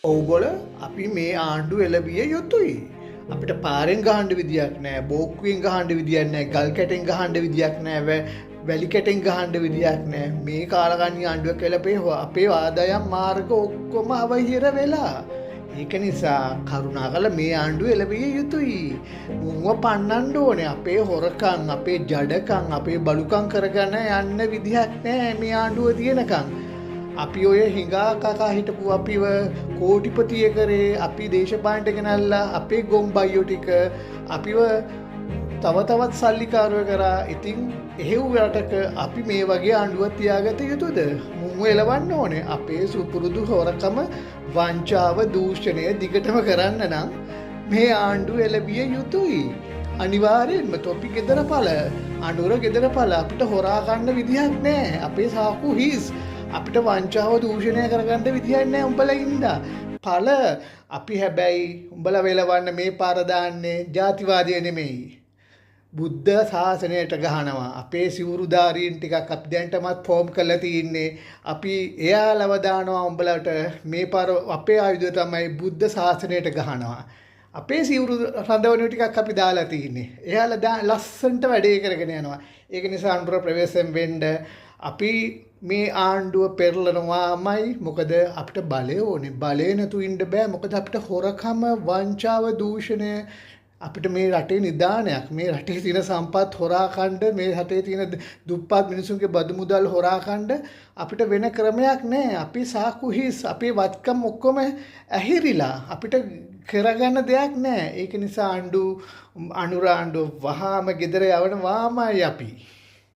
ඔව්ගොල අපි මේ ආණ්ඩු එළවිය යුතුයි. අපිට පාරෙන් ගහන්න විදියක් නෑ, බෝක්කුවෙන් ගහන්න විදියක් නෑ, ගල් කැටෙන් ගහන්න විදියක් නෑ, වැලි කැටෙන් ගහන්න විදියක් නෑ. මේ කාලකන්ණි ආණ්ඩුව කියලා අපේ ආදායම් මාර්ග ඔක්කොම අවහිර වෙලා. ඒක නිසා කරුණාකරලා මේ ආණ්ඩුව එළවිය යුතුයි. මුන්ව පන්නන්න ඕනේ. අපේ හොරකම්, අපේ ජඩකම්, අපේ බලුකම් කරගෙන යන්න විදියක් නෑ මේ ආණ්ඩුව තියෙනකම්. අපි ඔය හිඟා කකා හිටපු අපිව කෝටිපතිය කරේ, අපි දේශපාලනයට ගෙනල්ලා අපේ ගොම්බයියෝ ටික අපිව තව තවත් සල්ලිකාරයෝ කරා. ඉතින් එහෙව් රටක අපි මේ වගේ ආණ්ඩුවක් තියාගත යුතුද? මුන්ව එලවන්න ඕනේ. අපේ සුපුරුදු හොරකම, වංචාව, දූෂණය දිගටම කරන්න නම් මේ ආණ්ඩුව එළවිය යුතුයි. අනිවාර්යෙන්ම තොපි ගෙදර පළ, අනුර ගෙදර පළ. අපිට හොරා ගන්න විදිහක් නෑ. අපේ සාකු හිස්. අපිට වංචාව දූෂණය කරගන්න විදිහක් නෑ උඹලා ඉඳා. පළ අපි හැබැයි උඹලා වෙලවන්න මේ පාර දාන්නේ ජාතිවාදය නෙමෙයි. බුද්ධ ශාසනයට ගහනවා. අපේ සිවුරුදාරීන් ටිකක් අපි දැන්ටමත් ෆෝම් කරලා තින්නේ. අපි එයාලව දානවා උඹලට. මේ පාර අපේ ආයුධය තමයි බුද්ධ ශාසනයට ගහනවා. අපේ සිවුරු රඳවන ටිකක් අපි දාලා තින්නේ. එයාලා ලස්සන්ට වැඩේ කරගෙන යනවා. ඒක නිසා අනුර ප්‍රවේශයෙන් වෙන්න අපි මේ ආණ්ඩුව පෙරලනවාමයි. මොකද අපිට බලය ඕනේ. බලය නැතු ඉන්න බෑ. මොකද අපිට හොරකම, වංචාව, දූෂණය, අපිට මේ රටේ නිදානයක්, මේ රටේ තියෙන සම්පත් හොරා කණ්ඩ, මේ රටේ තියෙන දුප්පත් මිනිසුන්ගේ බදු මුදල් හොරා කණ්ඩ අපිට වෙන ක්‍රමයක් නෑ. අපි සාකු හිස්, අපේ වත්කම් ඔක්කොම ඇහිරිලා. අපිට කරගන්න දෙයක් නෑ. ඒක නිසා අනුර ආණ්ඩුව වහාම ගෙදර යවන වාමයි අපි.